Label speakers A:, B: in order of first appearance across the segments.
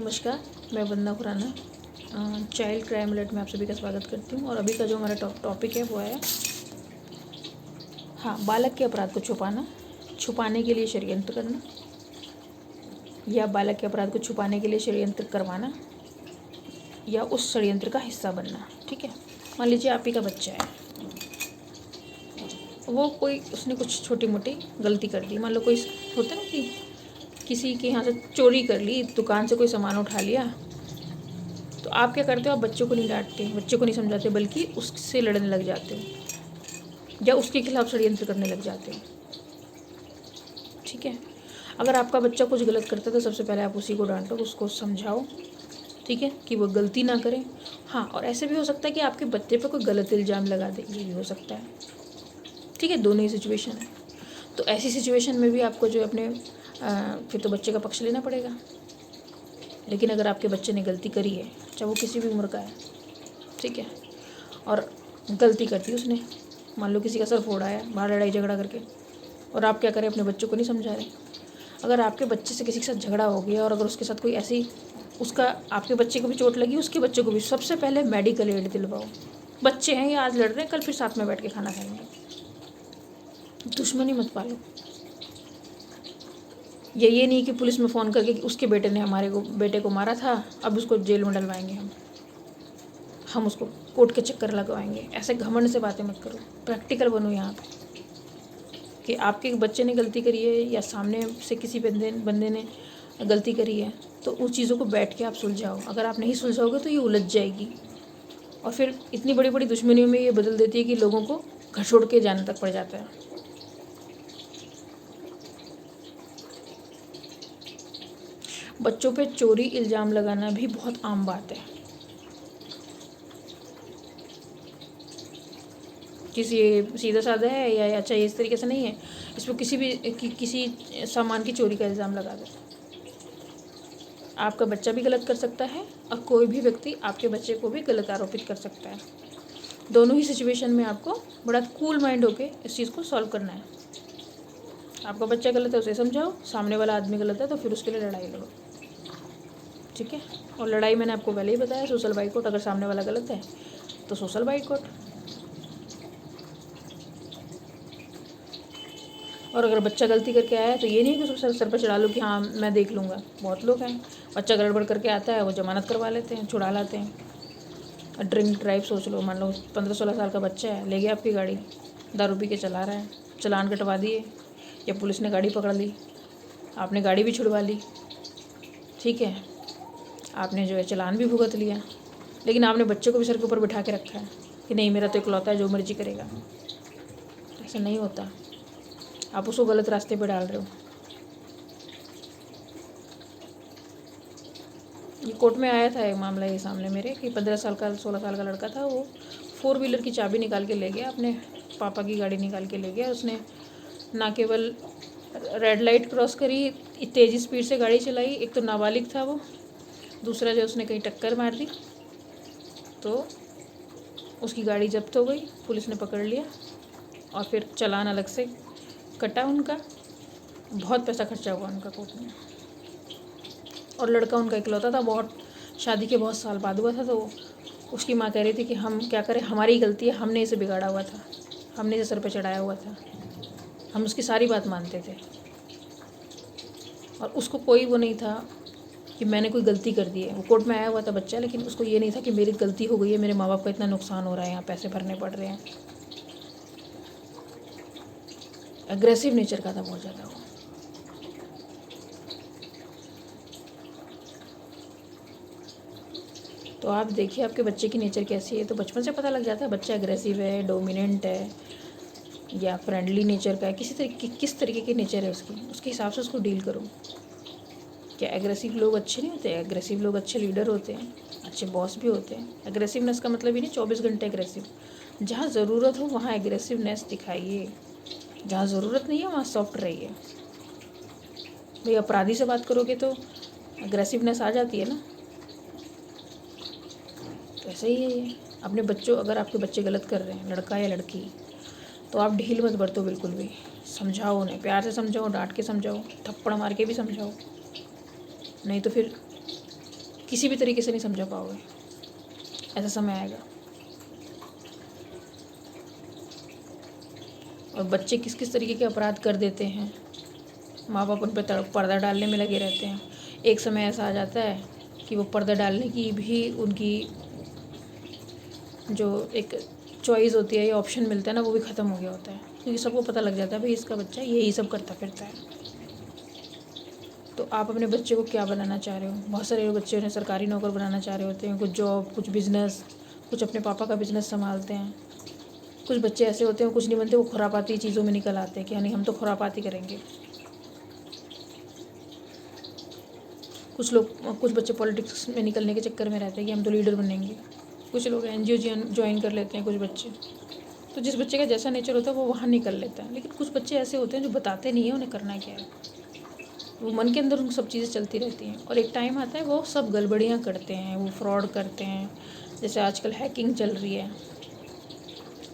A: नमस्कार, मैं वंदना Khurana child crime alert में आप सभी का स्वागत करती हूँ। और अभी का जो हमारा टॉपिक है वो है बालक के अपराध को छुपाने के लिए षड्यंत्र करना, या बालक के अपराध को छुपाने के लिए षड्यंत्र करवाना, या उस षड्यंत्र का हिस्सा बनना। ठीक है, मान लीजिए आप ही का बच्चा है, उसने कुछ छोटी मोटी गलती कर दी। मान लो कोई होता है ना कि किसी के यहाँ से चोरी कर ली, दुकान से कोई सामान उठा लिया, तो आप क्या करते हो? आप बच्चों को नहीं डांटते, बच्चों को नहीं समझाते, बल्कि उससे लड़ने लग जाते हो या उसके खिलाफ षड्यंत्र करने लग जाते हो। ठीक है, अगर आपका बच्चा कुछ गलत करता है तो सबसे पहले आप उसी को डांटो, उसको समझाओ, ठीक है, कि वो गलती ना करें। और ऐसे भी हो सकता है कि आपके बच्चे पर कोई गलत इल्ज़ाम लगा दे, ये भी हो सकता है। ठीक है, दोनों ही सिचुएशन है। तो ऐसी सिचुएशन में भी आपको जो अपने फिर तो बच्चे का पक्ष लेना पड़ेगा। लेकिन अगर आपके बच्चे ने गलती करी है, चाहे वो किसी भी उम्र का है, ठीक है, और गलती कर दी उसने, मान लो किसी का सर फोड़ा है बाहर लड़ाई झगड़ा करके, और आप क्या करें? अपने बच्चों को नहीं समझा रहे। अगर आपके बच्चे से किसी के साथ झगड़ा हो गया और अगर उसके साथ कोई ऐसी आपके बच्चे को भी चोट लगी, उसके बच्चे को भी, सबसे पहले मेडिकल एड दिलवाओ। बच्चे हैं, ये आज लड़ रहे हैं, कल फिर साथ में बैठ के खाना खाएंगे। दुश्मनी मत पालो। ये नहीं कि पुलिस में फ़ोन करके कि उसके बेटे ने हमारे बेटे को मारा था, अब उसको जेल में डलवाएंगे, हम उसको कोर्ट के चक्कर लगवाएंगे। ऐसे घमंड से बातें मत करो, प्रैक्टिकल बनो यहाँ पे कि आपके बच्चे ने गलती करी है या सामने से किसी बंदे ने गलती करी है, तो उस चीज़ों को बैठ के आप सुलझाओ। अगर आप नहीं सुलझाओगे तो ये उलझ जाएगी और फिर इतनी बड़ी बड़ी दुश्मनियों में ये बदल देती है कि लोगों को घर छोड़ के जाने तक पड़ जाता है। बच्चों पे चोरी इल्ज़ाम लगाना भी बहुत आम बात है। किसी सीधा साधा है या अच्छा इस तरीके से नहीं है, इसमें किसी सामान की चोरी का इल्ज़ाम लगा दो। आपका बच्चा भी गलत कर सकता है और कोई भी व्यक्ति आपके बच्चे को भी गलत आरोपित कर सकता है। दोनों ही सिचुएशन में आपको बड़ा कूल माइंड होके इस चीज़ को सॉल्व करना है। आपका बच्चा गलत है, उसे समझाओ, सामने वाला आदमी गलत है तो फिर उसके लिए लड़ाई लड़ो। ठीक है, और लड़ाई मैंने आपको पहले ही बताया, सोशल बाइकआउट। अगर सामने वाला गलत है तो सोशल बाइकआउट। और अगर बच्चा गलती करके आया है तो ये नहीं कि उसको सर पर चढ़ा लो कि हाँ मैं देख लूँगा। बहुत लोग हैं, बच्चा गड़बड़ करके आता है, वो जमानत करवा लेते हैं, छुड़ा लाते हैं। ड्रिंक ड्राइव सोच लो, मान लो 15-16 साल का बच्चा है, ले गया आपकी गाड़ी, दारू पी के चला रहा है, चालान कटवा दिए या पुलिस ने गाड़ी पकड़ ली, आपने गाड़ी भी छुड़वा ली, ठीक है, आपने जो है चालान भी भुगत लिया, लेकिन आपने बच्चे को भी सर के ऊपर बिठा के रखा है कि नहीं मेरा तो इकलौता है, जो मर्जी करेगा। ऐसा नहीं होता, आप उसको गलत रास्ते पे डाल रहे हो। ये कोर्ट में आया था एक मामला ये सामने मेरे कि 15 साल का 16 साल का लड़का था, वो 4 व्हीलर की चाबी निकाल के ले गया, अपने पापा की गाड़ी निकाल के ले गया। उसने ना केवल रेड लाइट क्रॉस करी, तेज़ी स्पीड से गाड़ी चलाई, एक तो नाबालिग था वो, दूसरा जो उसने कहीं टक्कर मार दी तो उसकी गाड़ी जब्त हो गई, पुलिस ने पकड़ लिया और फिर चालान अलग से कटा उनका। बहुत पैसा खर्चा हुआ उनका कोर्ट में। और लड़का उनका इकलौता था, बहुत शादी के बहुत साल बाद हुआ था, तो उसकी माँ कह रही थी कि हम क्या करें, हमारी गलती है, हमने इसे बिगाड़ा हुआ था, हमने इसे सर पे चढ़ाया हुआ था, हम उसकी सारी बात मानते थे और उसको कोई वो नहीं था कि मैंने कोई गलती कर दी है। वो कोर्ट में आया हुआ था बच्चा, लेकिन उसको ये नहीं था कि मेरी गलती हो गई है, मेरे माँ बाप का इतना नुकसान हो रहा है, यहाँ पैसे भरने पड़ रहे हैं। एग्रेसिव नेचर का था बहुत ज़्यादा वो। तो आप देखिए आपके बच्चे की नेचर कैसी है, तो बचपन से पता लग जाता है बच्चा एग्रेसिव है, डोमिनेंट है या फ्रेंडली नेचर का है, किस तरीके की नेचर है उसके हिसाब से उसको डील करो। क्या एग्रेसिव लोग अच्छे नहीं होते? एग्रेसिव लोग अच्छे लीडर होते हैं, अच्छे बॉस भी होते हैं। एग्रेसिवनेस का मतलब ही नहीं 24 घंटे एग्रेसिव। जहाँ ज़रूरत हो वहाँ एग्रेसिवनेस दिखाइए, जहाँ ज़रूरत नहीं है वहाँ सॉफ्ट रहिए। भाई अपराधी से बात करोगे तो एग्रेसिवनेस आ जाती है ना, तो ऐसे ही है ये। अपने बच्चों, अगर आपके बच्चे गलत कर रहे हैं, लड़का या लड़की, तो आप ढील मत बरतो बिल्कुल भी। समझाओ उन्हें, प्यार से समझाओ, डांट के समझाओ, थप्पड़ मार के भी समझाओ, नहीं तो फिर किसी भी तरीके से नहीं समझा पाओगे। ऐसा समय आएगा। और बच्चे किस किस तरीके के अपराध कर देते हैं, माँ बाप उन पर पर्दा डालने में लगे रहते हैं। एक समय ऐसा आ जाता है कि वो पर्दा डालने की भी उनकी जो एक चॉइस होती है या ऑप्शन मिलता है ना, वो भी ख़त्म हो गया होता है, क्योंकि सबको पता लग जाता है भाई इसका बच्चा यही सब करता फिरता है। तो आप अपने बच्चे को क्या बनाना चाह रहे हो? बहुत सारे बच्चे उन्हें सरकारी नौकर बनाना चाह रहे होते हैं, कुछ जॉब, कुछ बिज़नेस, कुछ अपने पापा का बिज़नेस संभालते हैं। कुछ बच्चे ऐसे होते हैं कुछ नहीं बनते, वो खुरापाती चीज़ों में निकल आते हैं कि नहीं हम तो खुरापाती करेंगे। कुछ बच्चे पॉलिटिक्स में निकलने के चक्कर में रहते हैं कि हम तो लीडर बनेंगे। कुछ लोग NGO ज्वाइन कर लेते हैं, कुछ बच्चे। तो जिस बच्चे का जैसा नेचर होता है वो वहाँ निकल लेता है। लेकिन कुछ बच्चे ऐसे होते हैं जो बताते नहीं हैं उन्हें करना क्या है, वो मन के अंदर उनको सब चीज़ें चलती रहती हैं, और एक टाइम आता है वो सब गड़बड़ियाँ करते हैं, वो फ्रॉड करते हैं। जैसे आजकल हैकिंग चल रही है,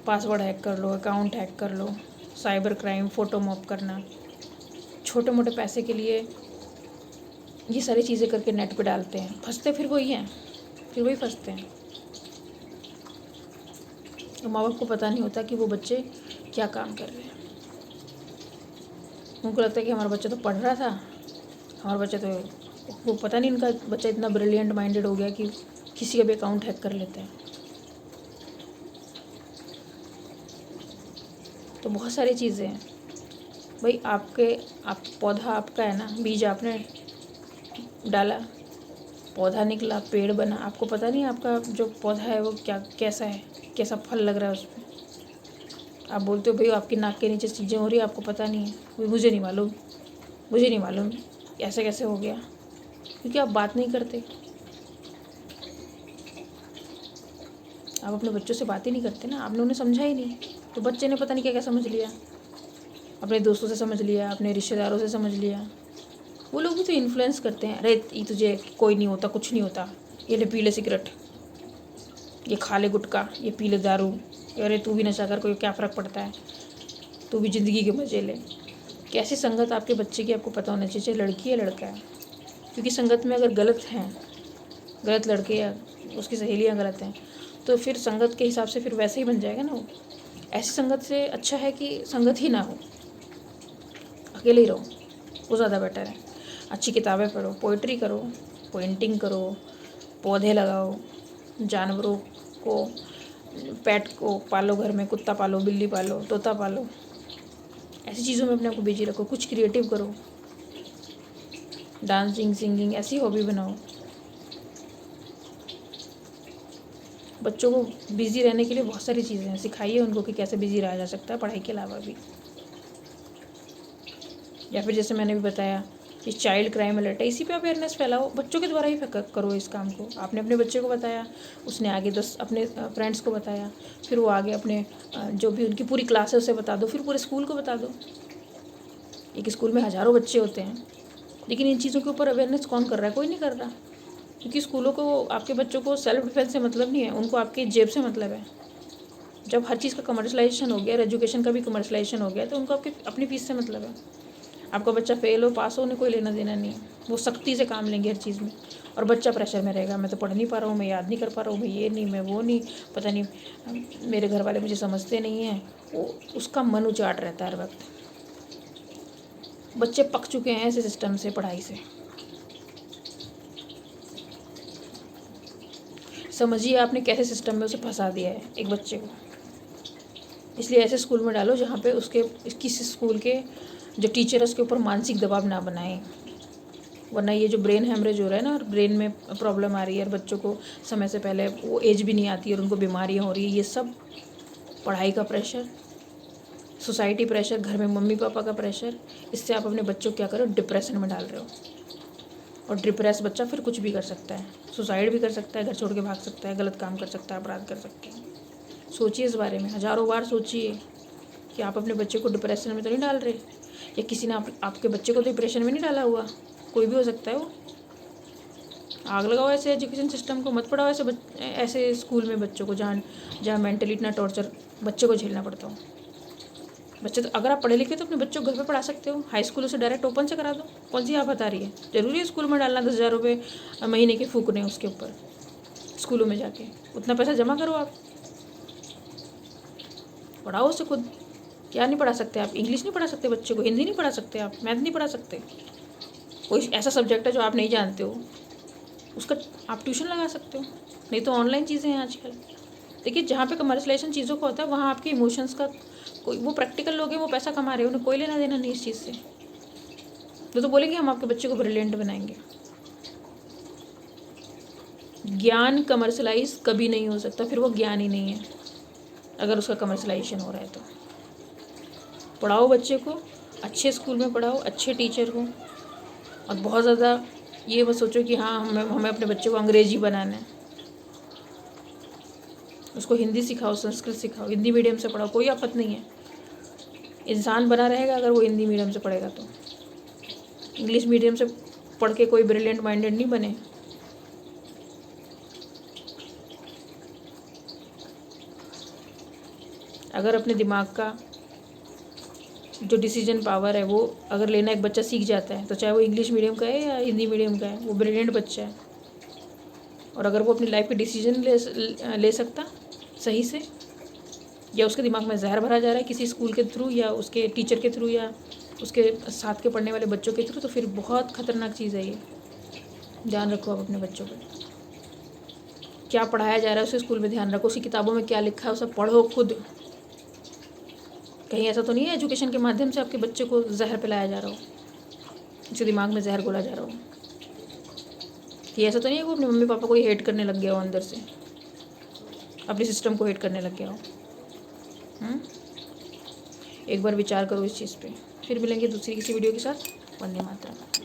A: पासवर्ड हैक कर लो, अकाउंट हैक कर लो, साइबर क्राइम, फ़ोटो मॉप करना, छोटे मोटे पैसे के लिए ये सारी चीज़ें करके नेट पे डालते हैं। फंसते फिर वही हैं, फिर वही फंसते हैं। तो माँ बाप को पता नहीं होता कि वो बच्चे क्या काम कर रहे हैं। उनको लगता है कि हमारा बच्चा तो पढ़ रहा था, हमारा बच्चा तो, वो पता नहीं इनका बच्चा इतना ब्रिलियंट माइंडेड हो गया कि किसी का भी अकाउंट हैक कर लेते हैं। तो बहुत सारी चीज़ें हैं भाई। आप पौधा आपका है ना, बीज आपने डाला, पौधा निकला, पेड़ बना। आपको पता नहीं आपका जो पौधा है वो कैसा है, कैसा फल लग रहा है उसमें। आप बोलते हो भाई आपकी नाक के नीचे चीज़ें हो रही है, आपको पता नहीं है। मुझे नहीं मालूम ऐसा कैसे हो गया, क्योंकि आप बात नहीं करते। आप अपने बच्चों से बात ही नहीं करते ना, आपने उन्हें समझा ही नहीं। तो बच्चे ने पता नहीं क्या क्या समझ लिया, अपने दोस्तों से समझ लिया, अपने रिश्तेदारों से समझ लिया। वो लोग भी तो इन्फ्लुएंस करते हैं, अरे ये तुझे कोई नहीं होता, कुछ नहीं होता, ये ले पी ले सिगरेट, ये खा ले गुटखा, ये पी ले दारू, अरे तू भी नशा कर, कोई क्या फ़र्क पड़ता है, तू भी ज़िंदगी के मज़े ले। कैसी संगत आपके बच्चे की आपको पता होना चाहिए, लड़की है लड़का है। क्योंकि संगत में अगर गलत लड़के या उसकी सहेलियाँ गलत हैं, तो फिर संगत के हिसाब से फिर वैसे ही बन जाएगा ना वो। ऐसी संगत से अच्छा है कि संगत ही ना हो, अकेले ही रहो, वो ज़्यादा बेटर है। अच्छी किताबें पढ़ो, पोइट्री करो, पेंटिंग करो, पौधे लगाओ, जानवरों को, पेट को पालो, घर में कुत्ता पालो, बिल्ली पालो, तोता पालो। ऐसी चीज़ों में अपने आप को बिजी रखो, कुछ क्रिएटिव करो, डांसिंग, सिंगिंग, ऐसी हॉबी बनाओ। बच्चों को बिज़ी रहने के लिए बहुत सारी चीज़ें हैं, सिखाइए उनको कि कैसे बिज़ी रहा जा सकता है पढ़ाई के अलावा भी। या फिर जैसे मैंने भी बताया कि चाइल्ड क्राइम अलर्ट है, इसी पे अवेयरनेस फैलाओ, बच्चों के द्वारा ही करो इस काम को। आपने अपने बच्चे को बताया, उसने आगे 10 अपने फ्रेंड्स को बताया, फिर वो आगे अपने जो भी उनकी पूरी क्लास है उसे बता दो, फिर पूरे स्कूल को बता दो। एक स्कूल में हज़ारों बच्चे होते हैं, लेकिन इन चीज़ों के ऊपर अवेयरनेस कौन कर रहा है? कोई नहीं कर रहा। क्योंकि स्कूलों को आपके बच्चों को सेल्फ डिफेंस से मतलब नहीं है, उनको आपके जेब से मतलब है। जब हर चीज़ का कमर्शलाइजेशन हो गया, एजुकेशन का भी कमर्शलाइजेशन हो गया, तो उनको आपकी अपनी फीस से मतलब है। आपका बच्चा फेल हो पास हो, उन्हें कोई लेना देना नहीं है। वो सख्ती से काम लेंगे हर चीज़ में, और बच्चा प्रेशर में रहेगा, मैं तो पढ़ नहीं पा रहा हूँ, मैं याद नहीं कर पा रहा हूँ, मैं ये नहीं, मैं वो नहीं, पता नहीं मेरे घर वाले मुझे समझते नहीं हैं। वो उसका मन उचाट रहता है हर वक्त। बच्चे पक चुके हैं ऐसे सिस्टम से, पढ़ाई से। समझिए आपने कैसे सिस्टम में उसे फंसा दिया है एक बच्चे को। इसलिए ऐसे स्कूल में डालो जहाँ पे उसके किसी स्कूल के जो टीचर है उसके ऊपर मानसिक दबाव ना बनाए, वरना ये जो ब्रेन हैमरेज हो रहा है ना, और ब्रेन में प्रॉब्लम आ रही है, और बच्चों को समय से पहले वो एज भी नहीं आती और उनको बीमारियाँ हो रही है, ये सब पढ़ाई का प्रेशर, सोसाइटी प्रेशर, घर में मम्मी पापा का प्रेशर, इससे आप अपने बच्चों को क्या करो, डिप्रेशन में डाल रहे हो। और डिप्रेस बच्चा फिर कुछ भी कर सकता है, सुसाइड भी कर सकता है, घर छोड़ के भाग सकता है, गलत काम कर सकता है, अपराध कर सकता है। सोचिए इस बारे में, हज़ारों बार सोचिए कि आप अपने बच्चे को डिप्रेशन में तो नहीं डाल रहे, या किसी ने आपके बच्चे को डिप्रेशन में नहीं डाला हुआ। कोई भी हो सकता है वो। आग लगाओ ऐसे एजुकेशन सिस्टम को, मत पढ़ाओ ऐसे स्कूल में बच्चों को जहाँ मेंटली इतना टॉर्चर बच्चे को झेलना पड़ता हो। बच्चे तो अगर आप पढ़े लिखे तो अपने बच्चों को घर पे पढ़ा सकते हो, हाई स्कूल से डायरेक्ट ओपन से करा दो। कौन सी आप बता रही है ज़रूरी है स्कूल में डालना 10,000 रुपये महीने के फूकने उसके ऊपर, स्कूलों में जाके उतना पैसा जमा करो, आप पढ़ाओ उसे खुद। क्या नहीं पढ़ा सकते आप? इंग्लिश नहीं पढ़ा सकते बच्चे को, हिंदी नहीं पढ़ा सकते आप, मैथ नहीं पढ़ा सकते? कोई ऐसा सब्जेक्ट है जो आप नहीं जानते हो उसका आप ट्यूशन लगा सकते हो, नहीं तो ऑनलाइन चीज़ें हैं आजकल। देखिए जहाँ पे कमर्शलाइजेशन चीज़ों का होता है वहाँ आपके इमोशंस का कोई, वो प्रैक्टिकल लोग हैं, वो पैसा कमा रहे हैं, उन्हें कोई लेना देना नहीं इस चीज़ से। वो तो बोलेंगे हम आपके बच्चे को ब्रिलियंट बनाएंगे। ज्ञान कमर्शलाइज कभी नहीं हो सकता, फिर वो ज्ञान ही नहीं है अगर उसका कमर्शलाइजेशन हो रहा है तो। पढ़ाओ बच्चे को, अच्छे स्कूल में पढ़ाओ, अच्छे टीचर हो, और बहुत ज़्यादा ये मत सोचो कि हाँ हमें अपने बच्चे को अंग्रेजी बनाना है। उसको हिंदी सिखाओ, संस्कृत सिखाओ, हिंदी मीडियम से पढ़ाओ, कोई आफत नहीं है। इंसान बना रहेगा अगर वो हिंदी मीडियम से पढ़ेगा तो। इंग्लिश मीडियम से पढ़ के कोई ब्रिलियंट माइंडेड नहीं बने। अगर अपने दिमाग का जो डिसीजन पावर है वो अगर लेना एक बच्चा सीख जाता है तो चाहे वो इंग्लिश मीडियम का है या हिंदी मीडियम का है, वो ब्रिलियंट बच्चा है। और अगर वो अपनी लाइफ के डिसीजन ले सकता सही से, या उसके दिमाग में जहर भरा जा रहा है किसी स्कूल के थ्रू या उसके टीचर के थ्रू या उसके साथ के पढ़ने वाले बच्चों के थ्रू, तो फिर बहुत ख़तरनाक चीज़ है ये। ध्यान रखो आप अपने बच्चों पर, क्या पढ़ाया जा रहा है उसे स्कूल में ध्यान रखो, उसकी किताबों में क्या लिखा है उसे पढ़ो खुद। कहीं ऐसा तो नहीं है एजुकेशन के माध्यम से आपके बच्चे को जहर पिलाया जा रहा हो, उसके दिमाग में जहर घोला जा रहा हो। ये ऐसा तो नहीं है वो अपने मम्मी पापा को ही हेट करने लग गया हो, अंदर से अपने सिस्टम को हेट करने लग गया हो। एक बार विचार करो इस चीज़ पे। फिर मिलेंगे दूसरी किसी वीडियो के साथ। वंदे मातरम।